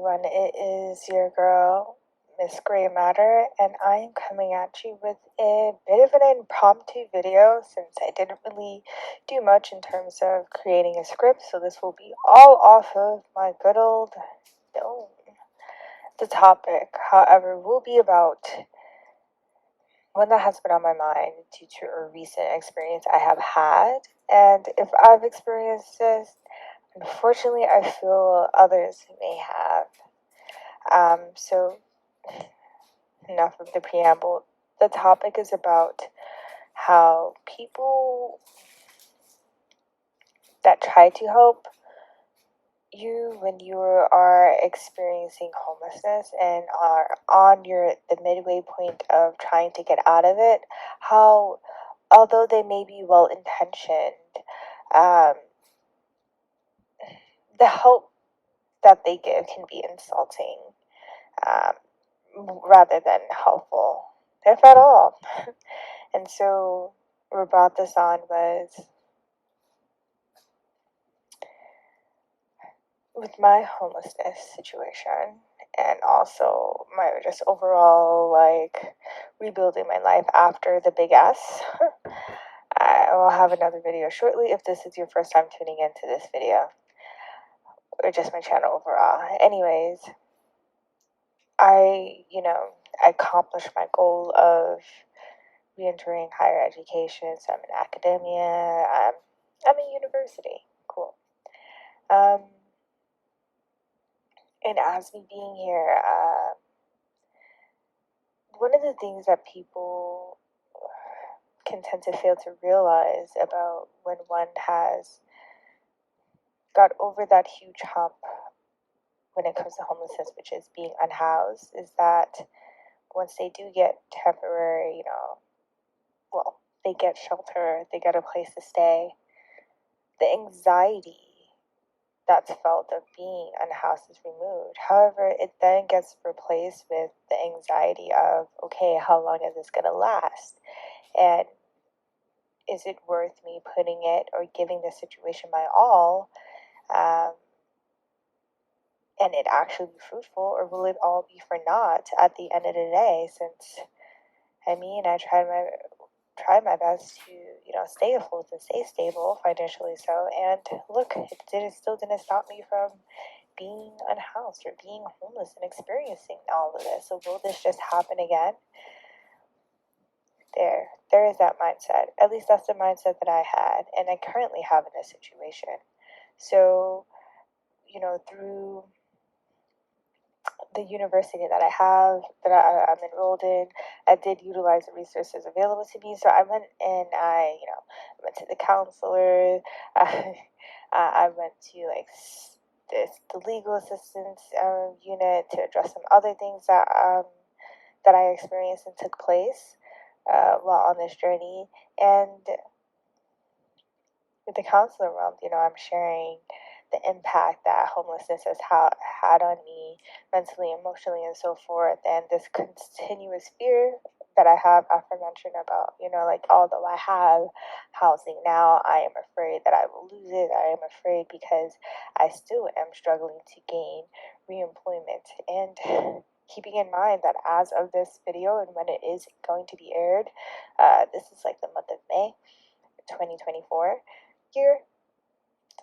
everyone, it is your girl, Miss Grey Matter, and I am coming at you with a bit of an impromptu video since I didn't really do much in terms of creating a script, so this will be all off of my good old dome. The topic, however, will be about one that has been on my mind due to a recent experience I have had, and if I've experienced this, unfortunately, I feel others may have. So enough of the preamble. The topic is about how people that try to help you when you are experiencing homelessness and are on the midway point of trying to get out of it, how although they may be well intentioned, um, the help that they give can be insulting. Um, rather than helpful, if at all. And so, what brought this on was with my homelessness situation and also my just overall rebuilding my life after the big S. I will have another video shortly if this is your first time tuning into this video or just my channel overall. Anyways, I accomplished my goal of re-entering higher education. So I'm in academia. I'm in university. Cool. And as me being here, one of the things that people can tend to fail to realize about when one has got over that huge hump when it comes to homelessness, which is being unhoused, is that once they do get temporary, they get shelter, they get a place to stay, the anxiety that's felt of being unhoused is removed. However, it then gets replaced with the anxiety of, okay, how long is this going to last? And is it worth me putting it or giving the situation my all? And it actually be fruitful, or will it all be for naught at the end of the day? Since, I tried my best to, stay afloat and stay stable financially. So, and look, it still didn't stop me from being unhoused or being homeless and experiencing all of this. So, will this just happen again? There is that mindset. At least that's the mindset that I had, and I currently have in this situation. So, through the university that I have, that I'm enrolled in, I did utilize the resources available to me. So I went and I went to the counselor. I went to the legal assistance unit to address some other things that I experienced and took place while on this journey. And with the counselor realm, I'm sharing the impact that homelessness has had on me mentally, emotionally, and so forth, and this continuous fear that I have aforementioned about, although I have housing now, I am afraid that I will lose it. I am afraid because I still am struggling to gain reemployment. And keeping in mind that as of this video and when it is going to be aired, this is like the month of May 2024 year.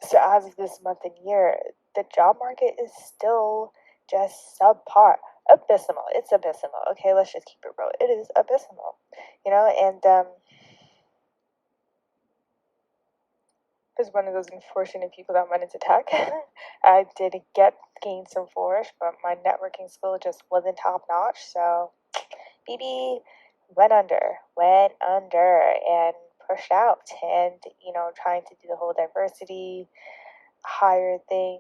So as of this month and year, the job market is still just subpar. Abysmal. It's abysmal. Okay, let's just keep it real. It is abysmal. And was one of those unfortunate people that went into tech. I did gain some flourish, but my networking skill just wasn't top notch. So BB went under, and pushed out, and trying to do the whole diversity hire thing,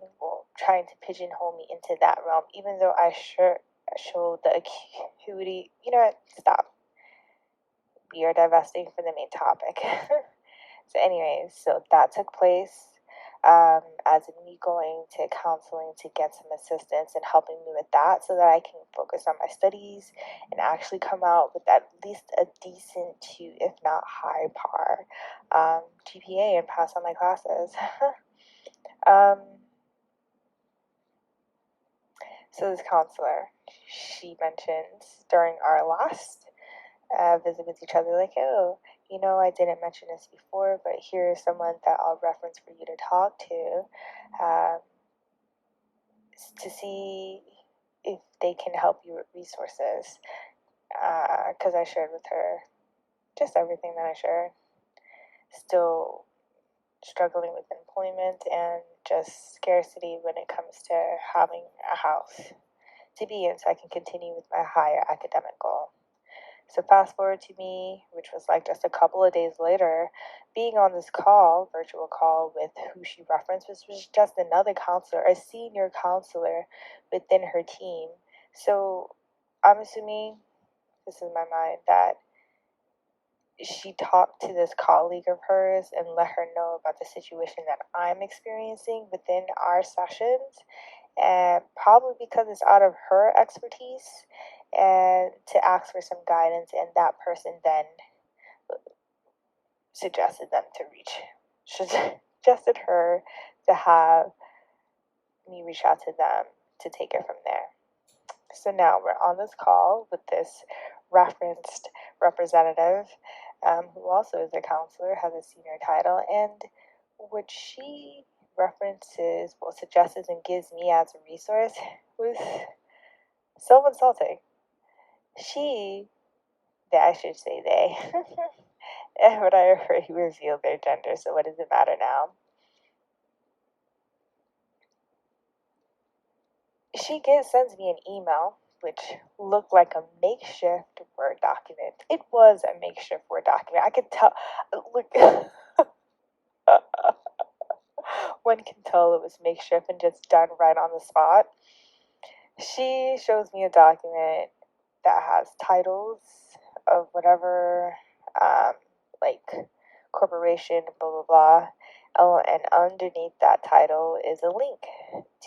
trying to pigeonhole me into that realm, even though I sure showed the acuity. You know what? Stop. We are divesting from the main topic. So, anyways, so that took place. As in me going to counseling to get some assistance and helping me with that so that I can focus on my studies and actually come out with at least a decent to, if not high par, GPA and pass on my classes. So this counselor, she mentions during our last visit with each other, like, oh, I didn't mention this before, but here's someone that I'll reference for you to talk um, to see if they can help you with resources. Because I shared with her just everything that I shared. Still struggling with employment and just scarcity when it comes to having a house to be in so I can continue with my higher academic goal. So fast forward to me, which was like just a couple of days later, being on this call, virtual call with who she referenced, which was just another counselor, a senior counselor within her team. So I'm assuming, this is my mind, that she talked to this colleague of hers and let her know about the situation that I'm experiencing within our sessions, and probably because it's out of her expertise, and to ask for some guidance, and that person then suggested her to have me reach out to them to take it from there. So now we're on this call with this referenced representative, who also is a counselor, has a senior title, and what she references, well, suggests and gives me as a resource was so insulting. I should say they, but I already revealed their gender, so what does it matter now? She sends me an email which looked like a makeshift Word document. It was a makeshift Word document. I could tell. Look, one can tell it was makeshift and just done right on the spot. She shows me a document that has titles of whatever, like corporation, blah, blah, blah. Oh, and underneath that title is a link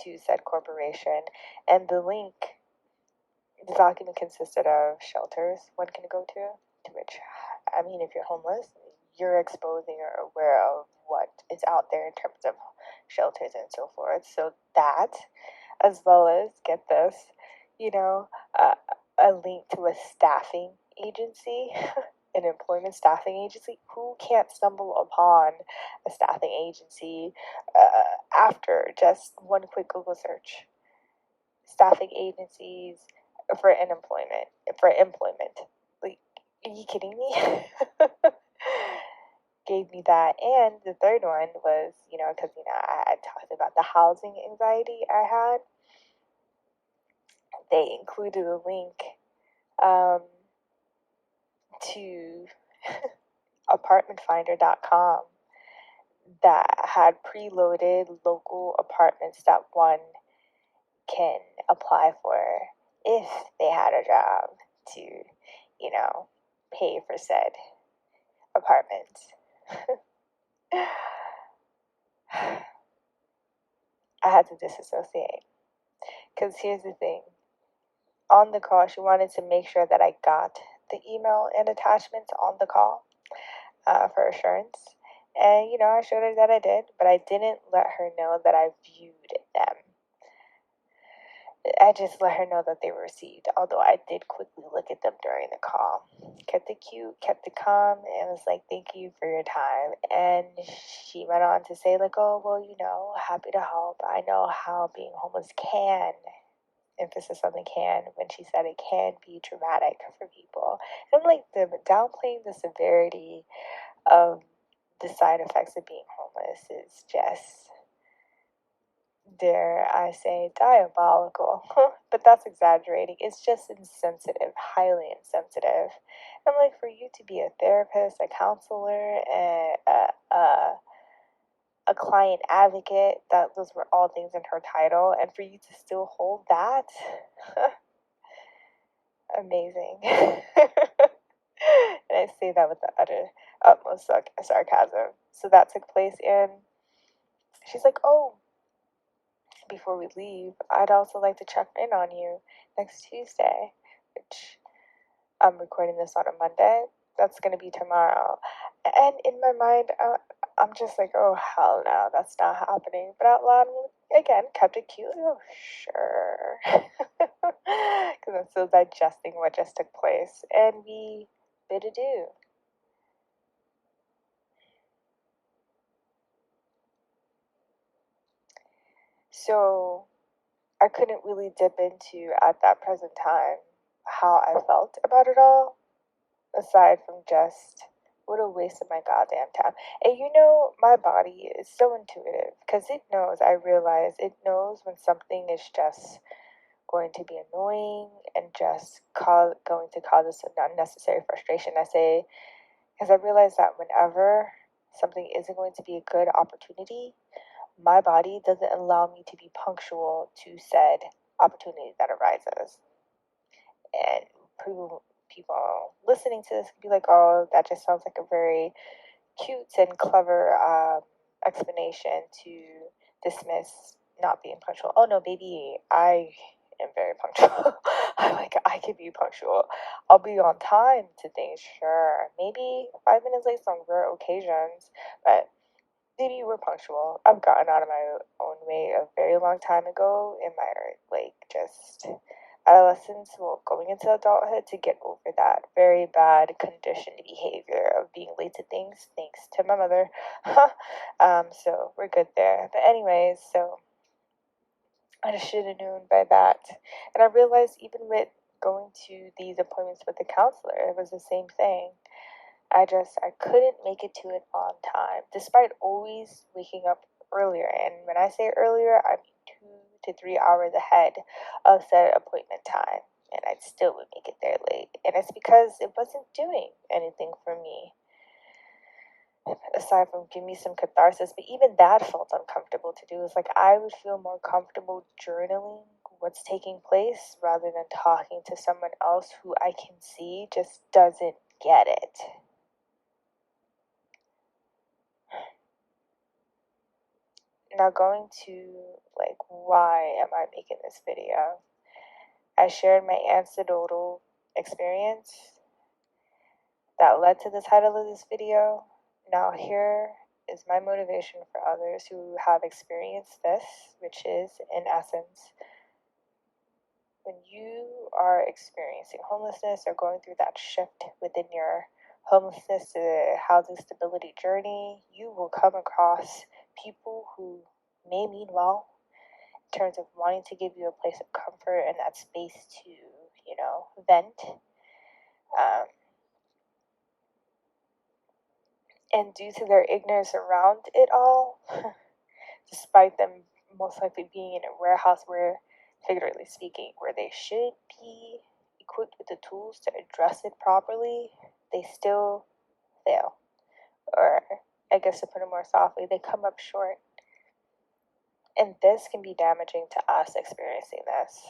to said corporation. And the document consisted of shelters one can go to which, I mean, if you're homeless, you're exposing or aware of what is out there in terms of shelters and so forth. So that, as well as, get this, you know, uh, a link to a staffing agency, an employment staffing agency. Who can't stumble upon a staffing agency after just one quick Google search? Staffing agencies for employment. Like, are you kidding me? Gave me that. And the third one was, because, I talked about the housing anxiety I had. They included a link to apartmentfinder.com that had preloaded local apartments that one can apply for if they had a job to, pay for said apartments. I had to disassociate. Because here's the thing. On the call, she wanted to make sure that I got the email and attachments on the call for assurance. And, I showed her that I did, but I didn't let her know that I viewed them. I just let her know that they were received, although I did quickly look at them during the call. Kept it cute, kept it calm, and was like, thank you for your time. And she went on to say, like, oh, well, happy to help. I know how being homeless can, emphasis on the can, when she said it can be traumatic for people. And I'm like, downplaying the severity of the side effects of being homeless is just, dare I say, diabolical. But that's exaggerating. It's just insensitive, highly insensitive. And like, for you to be a therapist, a counselor, and a client advocate, that those were all things in her title, and for you to still hold that, amazing. And I say that with the utmost sarcasm. So that took place, and she's like, oh, before we leave, I'd also like to check in on you next Tuesday, which I'm recording this on a Monday. That's going to be tomorrow. And in my mind, I'm just like, oh, hell no, that's not happening. But out loud, again, kept it cute. Oh, sure. Still digesting what just took place, and we bid adieu. So I couldn't really dip into at that present time how I felt about it all, aside from just what a waste of my goddamn time. And my body is so intuitive because it knows, I realize it knows when something is just going to be annoying and just going to cause us an unnecessary frustration. I say, because I realize that whenever something isn't going to be a good opportunity, my body doesn't allow me to be punctual to said opportunity that arises. And people listening to this could be like, oh, that just sounds like a very cute and clever explanation to dismiss not being punctual. Oh no, baby, I am very punctual. I can be punctual. I'll be on time to things, sure. Maybe 5 minutes late on rare occasions, but maybe we're punctual. I've gotten out of my own way a very long time ago in my just adolescence, well, going into adulthood, to get over that very bad conditioned behavior of being late to things, thanks to my mother. So we're good there. But anyways, so I just should have known by that. And I realized even with going to these appointments with the counselor, it was the same thing. I couldn't make it to it on time, despite always waking up earlier. And when I say earlier, I mean 2 to 3 hours ahead of set appointment time. And I still would make it there late. And it's because it wasn't doing anything for me, aside from giving me some catharsis. But even that felt uncomfortable to do. It's like I would feel more comfortable journaling what's taking place rather than talking to someone else who I can see just doesn't get it. Now going to why am I making this video? I shared my anecdotal experience that led to the title of this video. Now here is my motivation for others who have experienced this, which is, in essence, when you are experiencing homelessness or going through that shift within your homelessness to housing stability journey, you will come across people who may mean well in terms of wanting to give you a place of comfort and that space to, vent. And due to their ignorance around it all, despite them most likely being in a warehouse where, figuratively speaking, where they should be equipped with the tools to address it properly, they still fail. Or, I guess to put it more softly, they come up short. And this can be damaging to us experiencing this,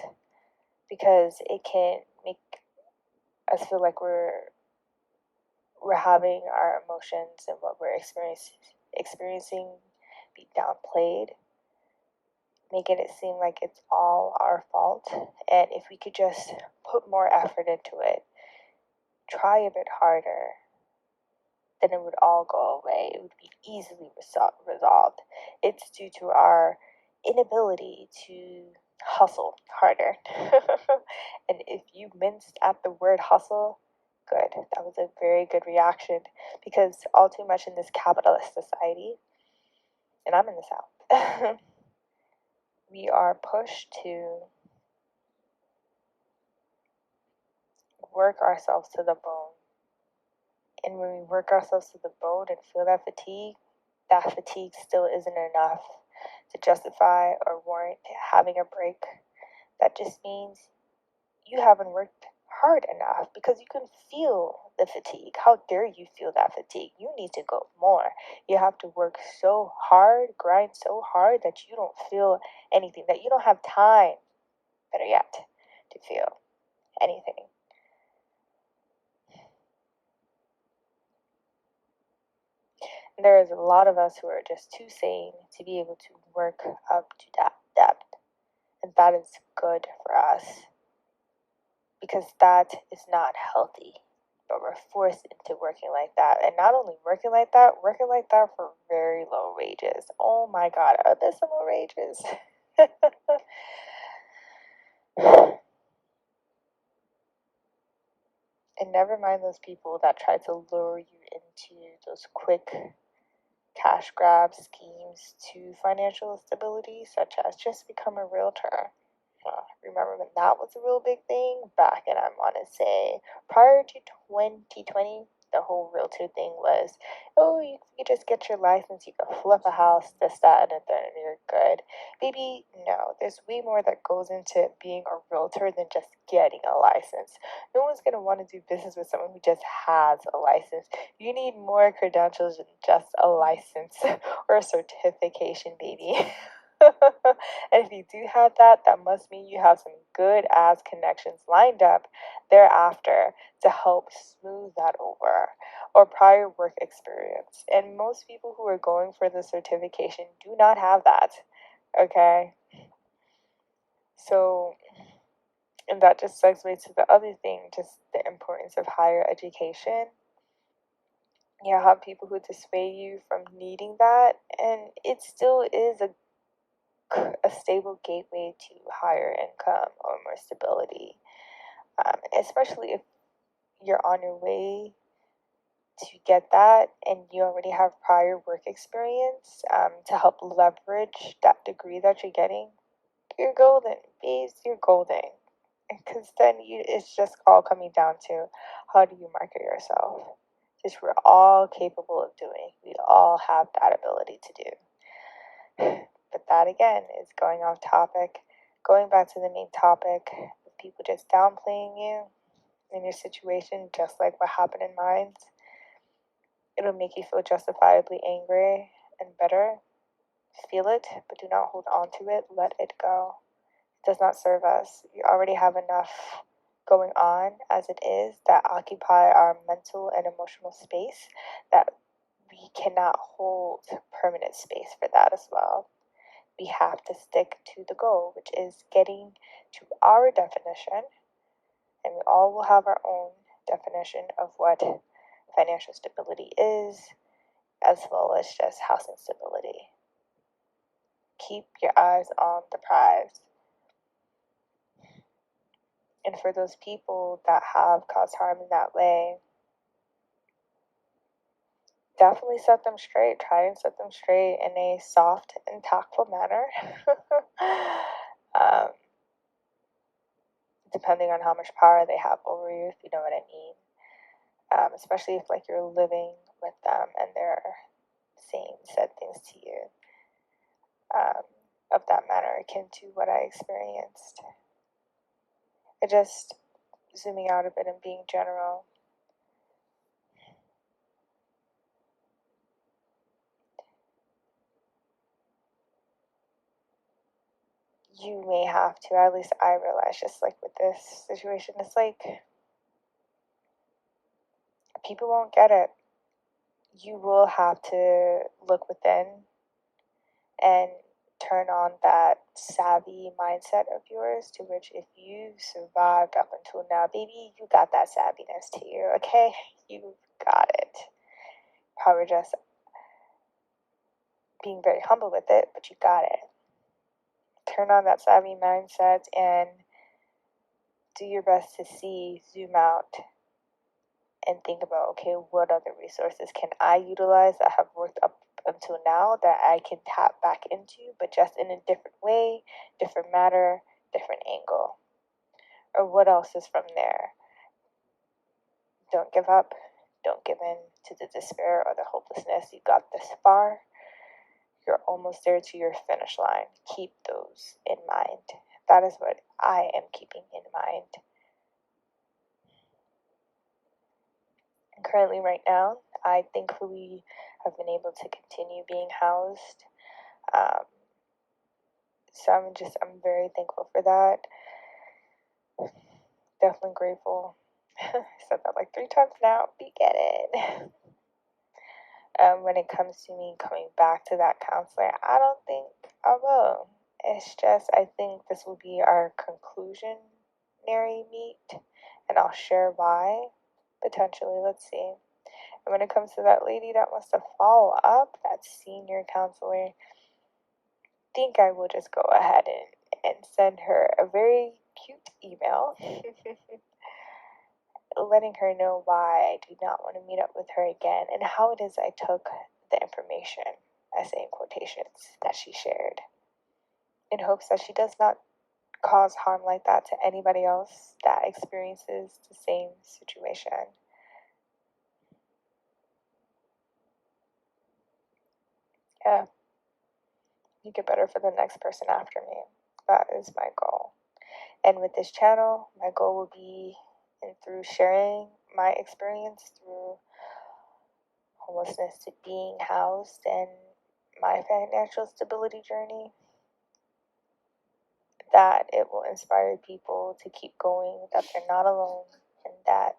because it can make us feel like we're having our emotions and what we're experiencing be downplayed, making it seem like it's all our fault. And if we could just put more effort into it, try a bit harder, then it would all go away. It would be easily resolved. It's due to our inability to hustle harder. And if you minced at the word hustle, good. That was a very good reaction, because all too much in this capitalist society, and I'm in the South, we are pushed to work ourselves to the bone. And when we work ourselves to the bone and feel that fatigue still isn't enough to justify or warrant having a break. That just means you haven't worked hard enough, because you can feel the fatigue. How dare you feel that fatigue? You need to go more. You have to work so hard, grind so hard, that you don't feel anything, that you don't have time, better yet, to feel anything. And there is a lot of us who are just too sane to be able to work up to that depth. And that is good for us, because that is not healthy. But we're forced into working like that. And not only working like that for very low wages. Oh my God, abysmal wages. And never mind those people that try to lure you into those quick cash grab schemes to financial stability, such as just become a realtor. Remember when that was a real big thing back in, I want to say, prior to 2020, the whole realtor thing was, oh, you just get your license, you can flip a house, this, that, and then you're good. Baby, no, there's way more that goes into being a realtor than just getting a license. No one's going to want to do business with someone who just has a license. You need more credentials than just a license or a certification, baby. And if you do have that, that must mean you have some good ass connections lined up thereafter to help smooth that over, or prior work experience. And most people who are going for the certification do not have that. Okay? So, and that just segues to the other thing, just the importance of higher education. You have people who dissuade you from needing that, and it still is a stable gateway to higher income or more stability, especially if you're on your way to get that and you already have prior work experience to help leverage that degree that you're getting. You're golden, babes, you're golden. Because then it's just all coming down to how do you market yourself, which we're all capable of doing. We all have that ability to do. But that again is going off topic. Going back to the main topic, of people just downplaying you in your situation, just like what happened in mine, it'll make you feel justifiably angry and bitter. Feel it, but do not hold on to it. Let it go. It does not serve us. We already have enough going on as it is that occupy our mental and emotional space that we cannot hold permanent space for that as well. We have to stick to the goal, which is getting to our definition, and we all will have our own definition of what financial stability is, as well as just housing stability. Keep your eyes on the prize. And for those people that have caused harm in that way, definitely set them straight. Try and set them straight in a soft and tactful manner. um, Depending on how much power they have over you, if you know what I mean. Especially if like you're living with them and they're saying said things to you of that manner, akin to what I experienced. Just zooming out a bit and being general. You may have to, at least I realize, just like with this situation, it's like people won't get it. You will have to look within and turn on that savvy mindset of yours, to which if you survived up until now, baby, you got that savviness to you, okay? You got it. Probably just being very humble with it, but you got it. Turn on that savvy mindset and do your best to see, zoom out, and think about, okay, what other resources can I utilize that have worked up until now that I can tap back into, but just in a different way, different matter, different angle? Or what else is from there? Don't give up. Don't give in to the despair or the hopelessness. You got this far. You're almost there to your finish line. Keep those in mind. That is what I am keeping in mind. And currently, right now, I thankfully have been able to continue being housed. So I'm very thankful for that. Definitely grateful. I said that like 3 times now. We get it. When it comes to me coming back to that counselor, I don't think I will. It's just, I think this will be our conclusionary meet, and I'll share why, potentially. Let's see. And when it comes to that lady that wants to follow up, that senior counselor, I think I will just go ahead and send her a very cute email. letting her know why I do not want to meet up with her again and how it is I took the information, I say in quotations, that she shared, in hopes that she does not cause harm like that to anybody else that experiences the same situation. Yeah, make it better for the next person after me. That is my goal. And with this channel, my goal will be through sharing my experience through homelessness to being housed and my financial stability journey, that it will inspire people to keep going, that they're not alone, and that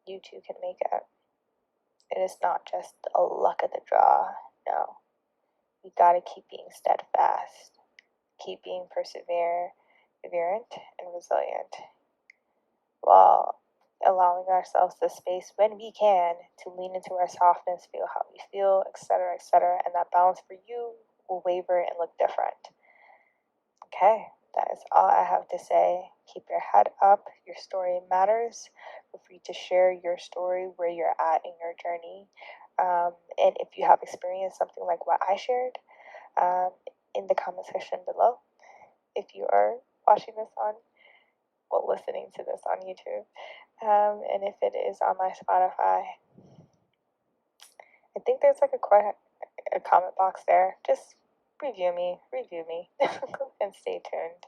you too can make it. It is not just a luck of the draw. No. We gotta keep being steadfast, keep being perseverant and resilient, while allowing ourselves the space when we can to lean into our softness, feel how we feel, etc., etc., and that balance for you will waver and look different. Okay, that is all I have to say. Keep your head up. Your story matters. Feel free to share your story, where you're at in your journey. And if you have experienced something like what I shared, in the comment section below. If you are watching this on, well, listening to this on YouTube, and if it is on my Spotify, I think there's like a comment box there. Just review me, and stay tuned.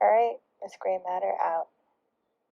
All right, Miss Gray Matter out.